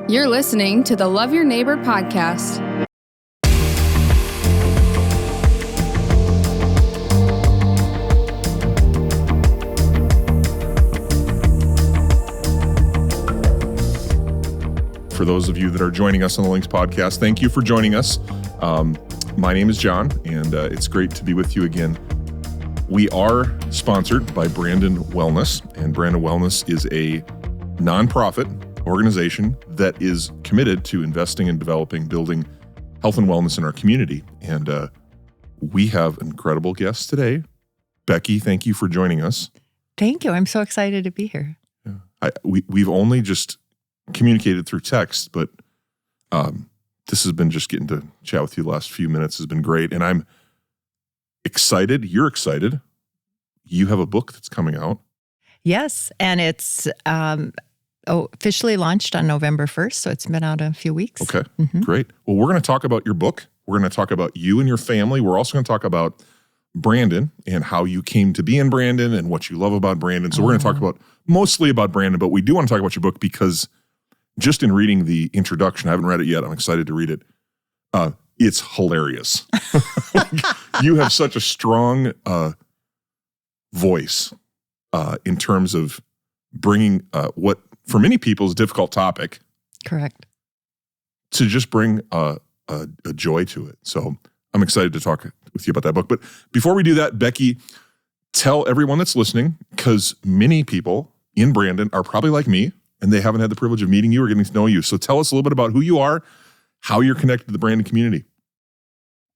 You're listening to the Love Your Neighbor podcast. For those of you that are joining us on the Links podcast, thank you for joining us. My name is John, and it's great to be with you again. We are sponsored by Brandon Wellness, and Brandon Wellness is a nonprofit organization that is committed to investing in developing, building health and wellness in our community. And we have incredible guests today. Becky, thank you for joining us. Thank you. I'm so excited to be here. Yeah. We've only just communicated through text, but this has been just getting to chat with you the last few minutes has been great. And I'm excited. You're excited. You have a book that's coming out. Yes. And it's officially launched on November 1st. So it's been out a few weeks. Okay, Great. Well, we're going to talk about your book. We're going to talk about you and your family. We're also going to talk about Brandon and how you came to be in Brandon and what you love about Brandon. So we're going to talk about mostly about Brandon, but we do want to talk about your book because just in reading the introduction, I haven't read it yet. I'm excited to read it. It's hilarious. You have such a strong voice in terms of bringing what for many people is a difficult topic. Correct. To just bring a joy to it. So I'm excited to talk with you about that book. But before we do that, Becky, tell everyone that's listening, because many people in Brandon are probably like me, and they haven't had the privilege of meeting you or getting to know you. So tell us a little bit about who you are, how you're connected to the Brandon community.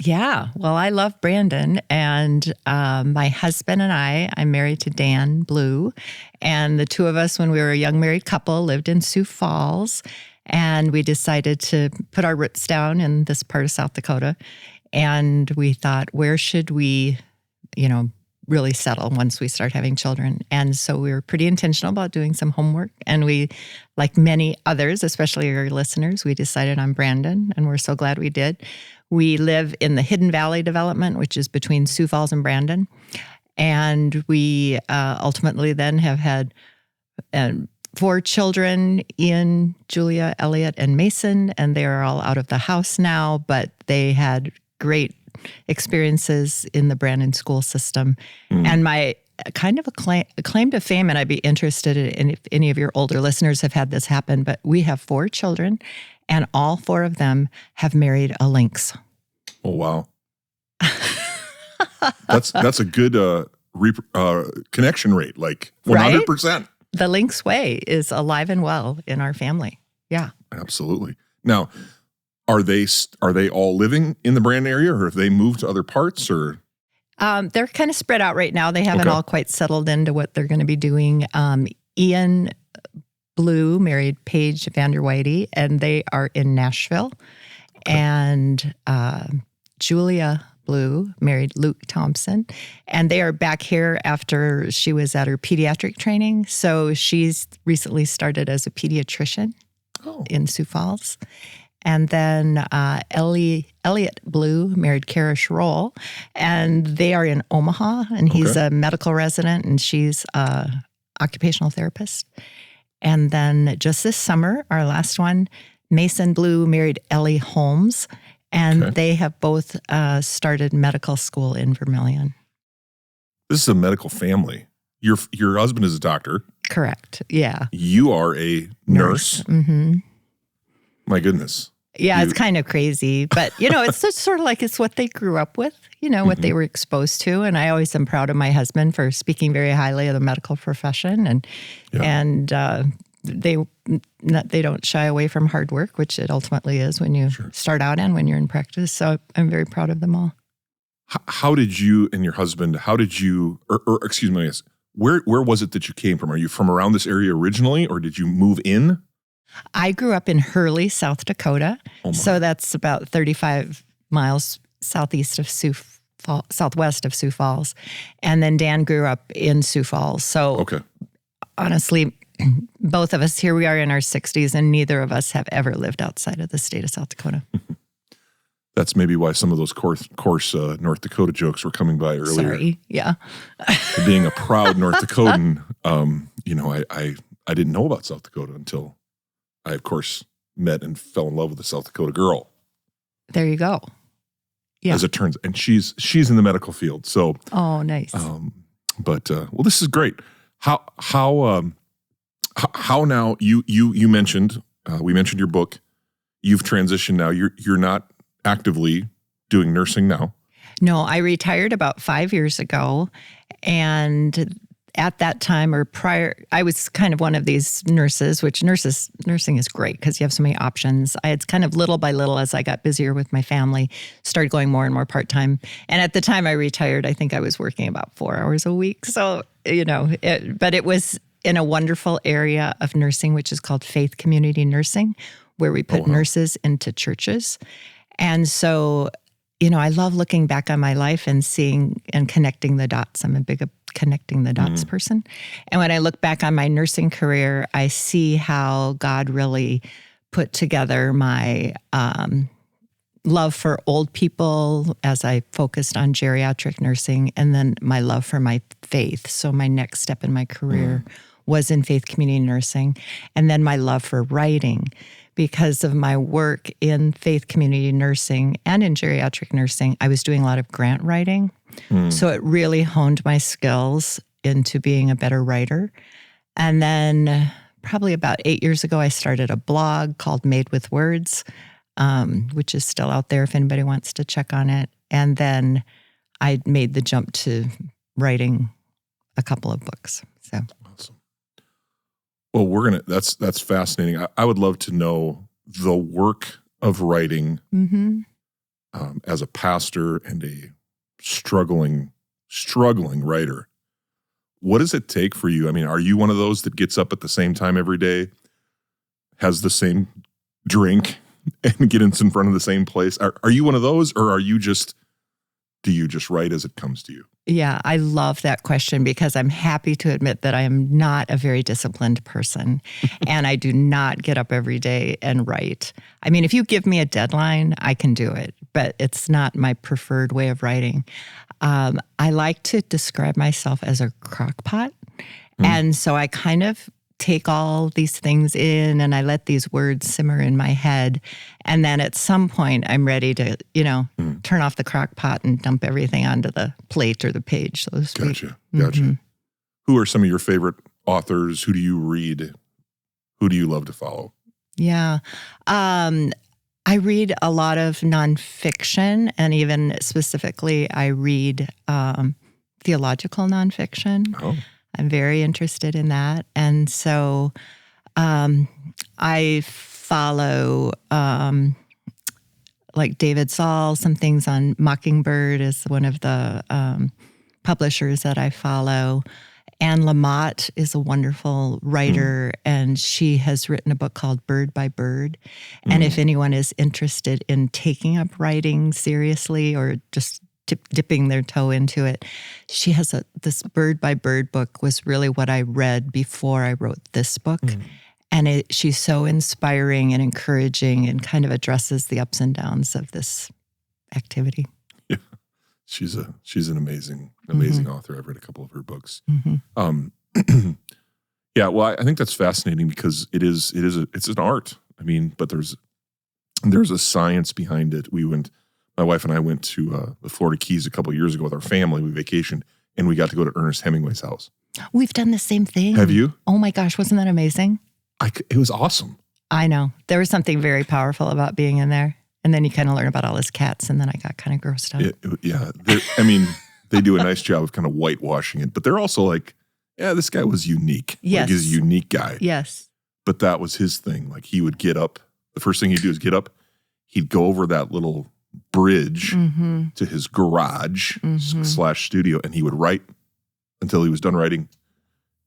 Yeah. Well, I love Brandon, and my husband and I'm married to Dan Blue, and the two of us, when we were a young married couple, lived in Sioux Falls, and we decided to put our roots down in this part of South Dakota, and we thought, where should we, really settle once we start having children? And so we were pretty intentional about doing some homework, and we, like many others, especially your listeners, we decided on Brandon, and we're so glad we did. We live in the Hidden Valley development, which is between Sioux Falls and Brandon. And we ultimately then have had 4 children, Ian, Julia, Elliot, and Mason, and they are all out of the house now, but they had great experiences in the Brandon school system. And my kind of a claim to fame, and I'd be interested in if any of your older listeners have had this happen, but we have 4 children, and all 4 of them have married a lynx. Oh, wow. That's a good connection rate, like 100%. Right? The lynx way is alive and well in our family. Yeah. Absolutely. Now, are they all living in the Brandon area, or have they moved to other parts, or? They're kind of spread out right now. They haven't all quite settled into what they're going to be doing. Ian Blue married Paige Vanderwhite, and they are in Nashville. Okay. And Julia Blue married Luke Thompson, and they are back here after she was at her pediatric training. So she's recently started as a pediatrician in Sioux Falls. And then Elliot Blue married Kara Schroll, and they are in Omaha, and he's a medical resident, and she's an occupational therapist. And then just this summer, our last one, Mason Blue married Ellie Holmes, and they have both started medical school in Vermilion. This is a medical family. Your husband is a doctor. Correct, yeah. You are a nurse. Mm-hmm. My goodness. Yeah, it's kind of crazy, but it's just sort of like it's what they grew up with, what they were exposed to. And I always am proud of my husband for speaking very highly of the medical profession, and they don't shy away from hard work, which it ultimately is when you start out and when you're in practice. So I'm very proud of them all. How did you and your husband? Excuse me, where was it that you came from? Are you from around this area originally, or did you move in? I grew up in Hurley, South Dakota, so that's about 35 miles southwest of Sioux Falls. And then Dan grew up in Sioux Falls. So honestly, both of us, here we are in our 60s, and neither of us have ever lived outside of the state of South Dakota. That's maybe why some of those coarse North Dakota jokes were coming by earlier. Sorry, yeah. Being a proud North Dakotan, I didn't know about South Dakota until I, of course, met and fell in love with a South Dakota girl. There you go. Yeah. As it turns, and she's in the medical field. So, oh, nice. Well, this is great. How now? You mentioned we mentioned your book. You've transitioned now. You're not actively doing nursing now. No, I retired about 5 years ago, and at that time or prior, I was kind of one of these nurses, which nursing is great because you have so many options. I had kind of little by little, as I got busier with my family, started going more and more part-time. And at the time I retired, I think I was working about 4 hours a week. So, but it was in a wonderful area of nursing, which is called faith community nursing, where we put nurses into churches. And so, I love looking back on my life and seeing and connecting the dots. I'm a big connecting the dots person. And when I look back on my nursing career, I see how God really put together my love for old people as I focused on geriatric nursing, and then my love for my faith. So my next step in my career was in faith community nursing. And then my love for writing. Because of my work in faith community nursing and in geriatric nursing, I was doing a lot of grant writing. So it really honed my skills into being a better writer. And then probably about 8 years ago, I started a blog called Made with Words, which is still out there if anybody wants to check on it. And then I made the jump to writing a couple of books. So. Awesome. Well, that's fascinating. I would love to know the work of writing as a pastor and a struggling writer. What does it take for you? I mean, are you one of those that gets up at the same time every day, has the same drink, and gets in front of the same place? Are you one of those, or do you just write as it comes to you? Yeah, I love that question because I'm happy to admit that I am not a very disciplined person and I do not get up every day and write. I mean, if you give me a deadline, I can do it, but it's not my preferred way of writing. I like to describe myself as a crock pot. And so I kind of take all these things in and I let these words simmer in my head. And then at some point I'm ready to, turn off the crock pot and dump everything onto the plate or the page, so to speak. Gotcha. Who are some of your favorite authors? Who do you read? Who do you love to follow? Yeah. I read a lot of nonfiction, and even specifically I read theological nonfiction. Oh. I'm very interested in that. And so I follow, like David Saul, some things on Mockingbird is one of the publishers that I follow. Anne Lamott is a wonderful writer, and she has written a book called Bird by Bird. And if anyone is interested in taking up writing seriously or just dipping their toe into it, she has this Bird by Bird book was really what I read before I wrote this book. And she's so inspiring and encouraging and kind of addresses the ups and downs of this activity. Yeah, she's an amazing author. I've read a couple of her books. Yeah, well, I think that's fascinating because it's an art. I mean, but there's a science behind it. My wife and I went to the Florida Keys a couple of years ago with our family. We vacationed, and we got to go to Ernest Hemingway's house. We've done the same thing. Have you? Oh my gosh, wasn't that amazing? It was awesome. I know. There was something very powerful about being in there. And then you kind of learn about all his cats, and then I got kind of grossed out. Yeah. They do a nice job of kind of whitewashing it, but they're also like, yeah, this guy was unique. Yes. Like, he's a unique guy. Yes. But that was his thing. Like, he would get up. The first thing he'd do is get up. He'd go over that little bridge to his garage / studio, and he would write until he was done writing,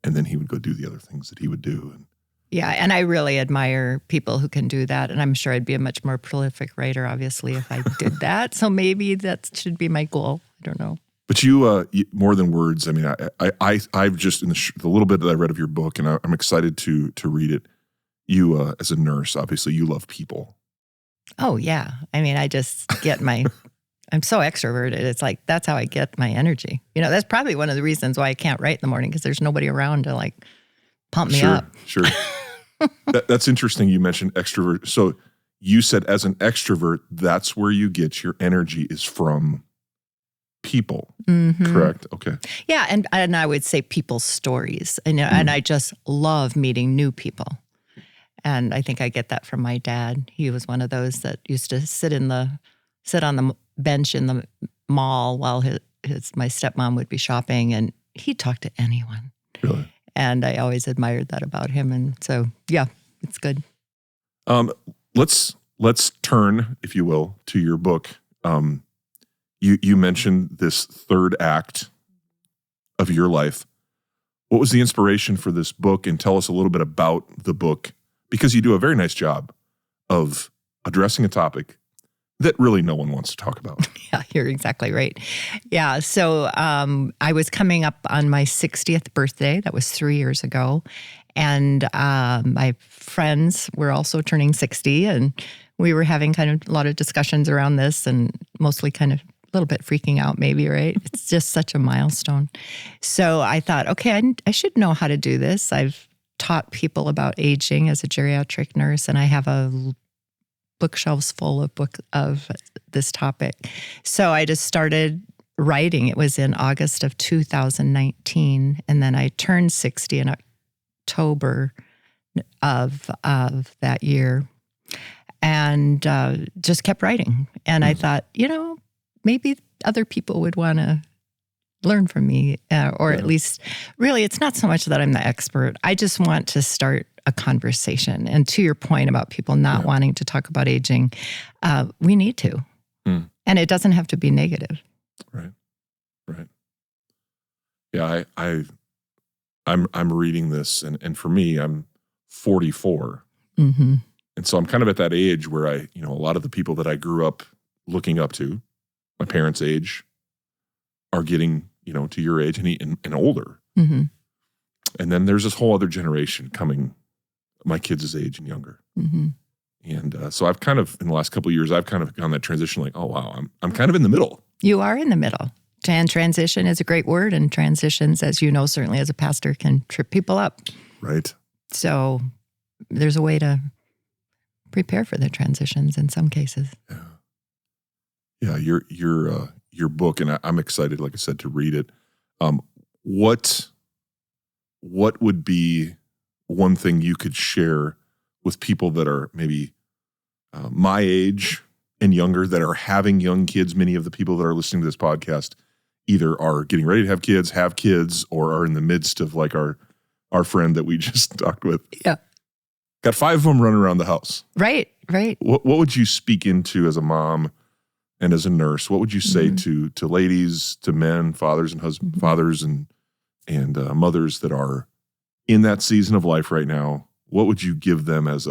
and then he would go do the other things that he would do. Yeah, and I really admire people who can do that, and I'm sure I'd be a much more prolific writer, obviously, if I did that. So maybe that should be my goal. I don't know. But you, more than words. I mean, I've just in the little bit that I read of your book, and I'm excited to read it. You, as a nurse, obviously, you love people. Oh yeah, I mean, I just get I'm so extroverted. It's like that's how I get my energy. That's probably one of the reasons why I can't write in the morning because there's nobody around to like pump me up. Sure. That's interesting. You mentioned extrovert. So you said as an extrovert, that's where you get your energy is from people, correct? Okay. Yeah, and I would say people's stories. And I just love meeting new people. And I think I get that from my dad. He was one of those that used to sit on the bench in the mall while my stepmom would be shopping, and he'd talk to anyone. Really? And I always admired that about him. And so, yeah, it's good. Let's turn, if you will, to your book. You mentioned this third act of your life. What was the inspiration for this book? And tell us a little bit about the book, because you do a very nice job of addressing a topic that really no one wants to talk about. Yeah, you're exactly right. Yeah, so I was coming up on my 60th birthday. That was 3 years ago. And my friends were also turning 60, and we were having kind of a lot of discussions around this, and mostly kind of a little bit freaking out maybe, right? It's just such a milestone. So I thought, okay, I should know how to do this. I've taught people about aging as a geriatric nurse, and I have a bookshelves full of this topic. So I just started writing. It was in August of 2019, and then I turned 60 in October of that year, and just kept writing. And I thought, maybe other people would want to learn from me, or at least, really, it's not so much that I'm the expert. I just want to start a conversation. And to your point about people not wanting to talk about aging, we need to. And it doesn't have to be negative. Right. Yeah, I'm reading this, and for me, I'm 44. And so I'm kind of at that age where a lot of the people that I grew up looking up to, my parents' age, are getting, to your age and older. And then there's this whole other generation coming, my kids' age and younger. And so I've kind of, in the last couple of years, I've kind of gone that transition like, oh, wow, I'm kind of in the middle. You are in the middle. And transition is a great word. And transitions, as you know, certainly as a pastor, can trip people up. Right. So there's a way to prepare for the transitions in some cases. Yeah, your book, and I'm excited, like I said, to read it. What would be one thing you could share with people that are maybe my age and younger, that are having young kids? Many of the people that are listening to this podcast either are getting ready to have kids, or are in the midst of, like our friend that we just talked with. Yeah. Got 5 of them running around the house. Right. What would you speak into as a mom and as a nurse? What would you say to ladies, to men, fathers and husbands, fathers and mothers that are in that season of life right now? What would you give them as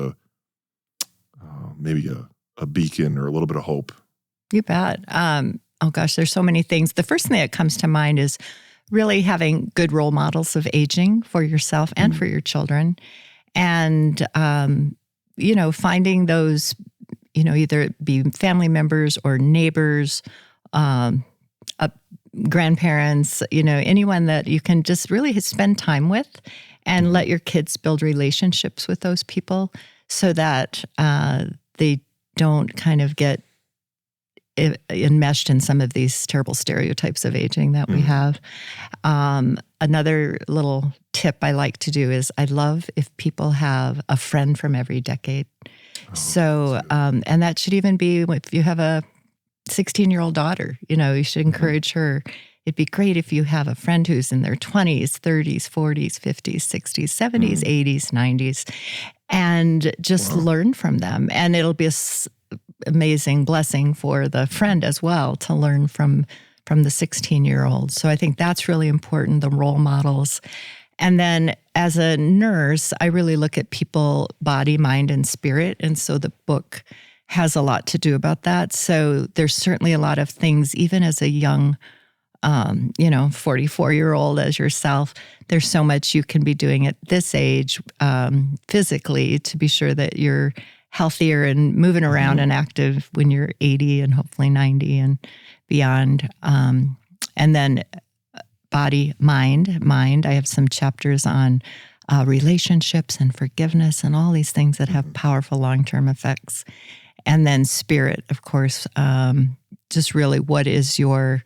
maybe a beacon or a little bit of hope? You bet. Oh gosh, there's so many things. The first thing that comes to mind is really having good role models of aging for yourself and for your children. And, finding those, either it be family members or neighbors, grandparents, anyone that you can just really spend time with, and let your kids build relationships with those people, so that they don't kind of get enmeshed in some of these terrible stereotypes of aging that we have. Another little tip I like to do is, I love if people have a friend from every decade. And that should even be if you have a 16-year-old daughter, you should encourage her. It'd be great if you have a friend who's in their 20s, 30s, 40s, 50s, 60s, 70s, 80s, 90s, and just learn from them. And it'll be amazing blessing for the friend as well to learn from the 16-year-old. So I think that's really important, the role models. And then as a nurse, I really look at people, body, mind, and spirit. And so the book has a lot to do about that. So there's certainly a lot of things, even as a young 44-year-old as yourself, there's so much you can be doing at this age physically to be sure that you're healthier and moving around and active when you're 80 and hopefully 90 and beyond. And then body, mind. I have some chapters on relationships and forgiveness and all these things that have powerful long-term effects. And then spirit, of course, just really what is your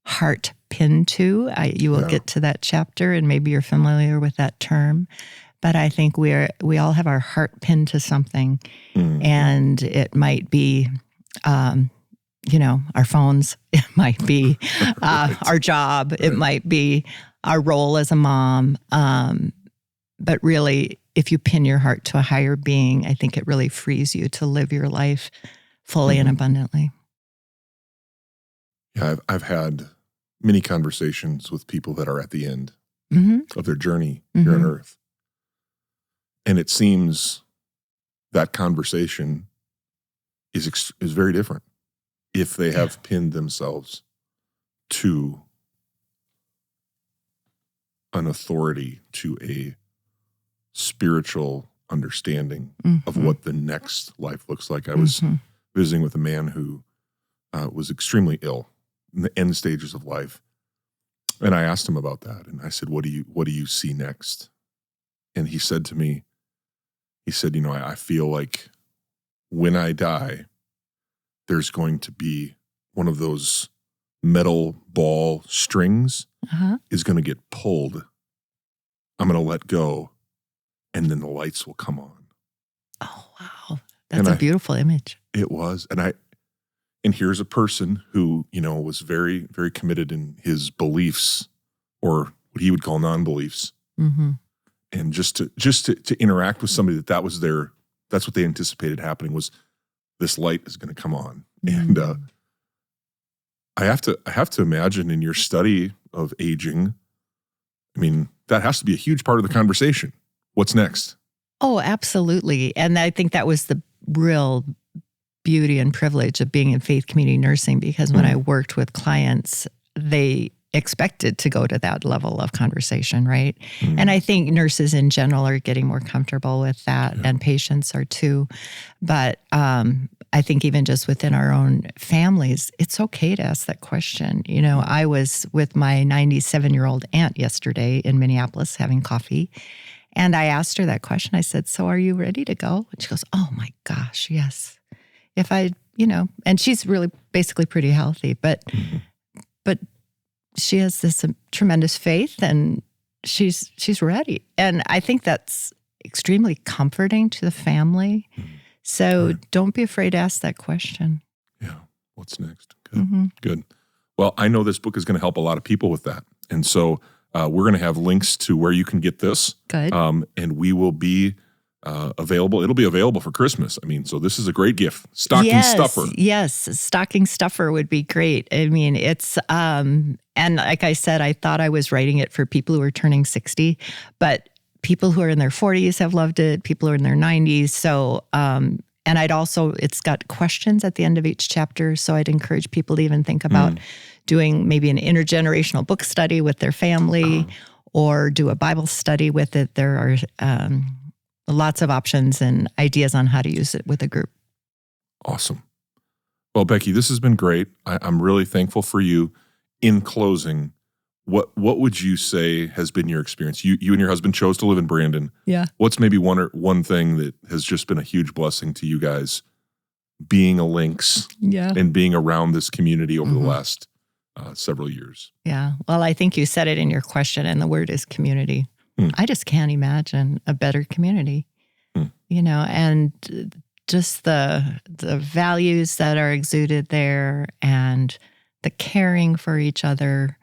heart pinned to? You will get to that chapter, and maybe you're familiar with that term. But I think we all have our heart pinned to something, and it might be, our phones. It might be our job. It might be our role as a mom. But really, if you pin your heart to a higher being, I think it really frees you to live your life fully and abundantly. Yeah, I've had many conversations with people that are at the end of their journey here on earth. And it seems that conversation is very different if they have pinned themselves to an authority, to a spiritual understanding of what the next life looks like. I was visiting with a man who was extremely ill in the end stages of life. And I asked him about that. And I said, what do you see next? And he said to me, I feel like when I die, there's going to be one of those metal ball strings is going to get pulled. I'm going to let go, and then the lights will come on. Oh, wow. That's a beautiful image. It was. And here's a person who, was very, very committed in his beliefs, or what he would call non-beliefs. And just to interact with somebody that's what they anticipated happening, was this light is going to come on. And I have to imagine, in your study of aging, I mean, that has to be a huge part of the conversation. What's next? Oh, absolutely. And I think that was the real beauty and privilege of being in faith community nursing, because when I worked with clients, they expected to go to that level of conversation, right? And I think nurses in general are getting more comfortable with that, and patients are too. But I think even just within our own families, it's okay to ask that question. I was with my 97-year-old aunt yesterday in Minneapolis having coffee, and I asked her that question. I said, "So are you ready to go?" And she goes, "Oh my gosh, yes. If I, and she's really basically pretty healthy, but she has this tremendous faith, and she's ready." And I think that's extremely comforting to the family. So don't be afraid to ask that question. Yeah. What's next? Good. Good. Well, I know this book is going to help a lot of people with that. And so we're going to have links to where you can get this. Good. And we will be available. It'll be available for Christmas. I mean, so this is a great gift. Stocking stuffer. Yes. Stocking stuffer would be great. I mean, it's, and like I said, I thought I was writing it for people who are turning 60, but people who are in their 40s have loved it. People who are in their 90s. So, and it's got questions at the end of each chapter. So I'd encourage people to even think about doing maybe an intergenerational book study with their family, or do a Bible study with it. There are lots of options and ideas on how to use it with a group. Awesome. Well, Becky, this has been great. I'm really thankful for you. In closing, what would you say has been your experience? You and your husband chose to live in Brandon. Yeah. What's maybe one thing that has just been a huge blessing to you guys, being a Lynx and being around this community over the last several years? Yeah. Well, I think you said it in your question, and the word is community. I just can't imagine a better community, and just the values that are exuded there, and the caring for each other,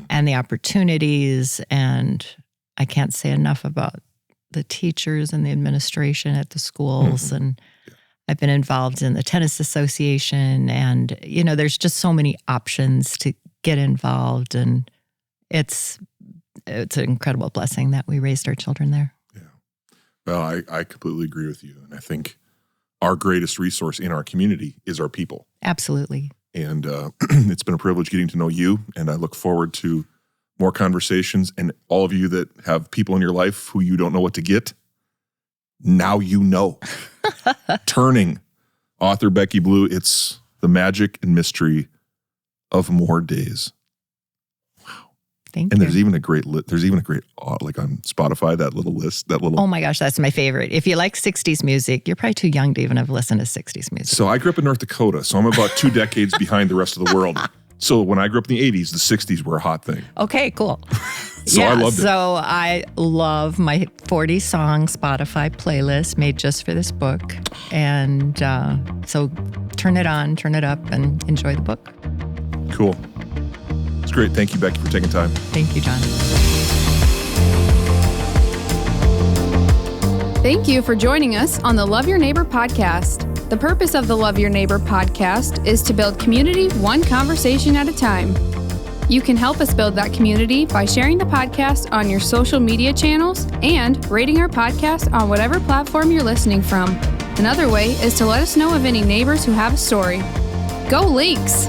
and the opportunities. And I can't say enough about the teachers and the administration at the schools. And I've been involved in the tennis association, and, there's just so many options to get involved. And it's an incredible blessing that we raised our children there. Yeah. Well, I completely agree with you. And I think our greatest resource in our community is our people. Absolutely. And it's been a privilege getting to know you, and I look forward to more conversations. And all of you that have people in your life who you don't know what to get, now you know. Turning, author Becky Blue, it's the magic and mystery of more days. Wow. Thank And you. there's even a great like on Spotify, that little list, that little. Oh my gosh, that's my favorite. If you like 60s music, you're probably too young to even have listened to 60s music. So I grew up in North Dakota, so I'm about 2 decades behind the rest of the world. So when I grew up in the 80s, the 60s were a hot thing. Okay, cool. So I loved it. So I love my 40-song Spotify playlist made just for this book. And so turn it on, turn it up, and enjoy the book. Cool. It's great. Thank you, Becky, for taking time. Thank you, John. Thank you for joining us on the Love Your Neighbor podcast. The purpose of the Love Your Neighbor podcast is to build community one conversation at a time. You can help us build that community by sharing the podcast on your social media channels and rating our podcast on whatever platform you're listening from. Another way is to let us know of any neighbors who have a story. Go Lynx!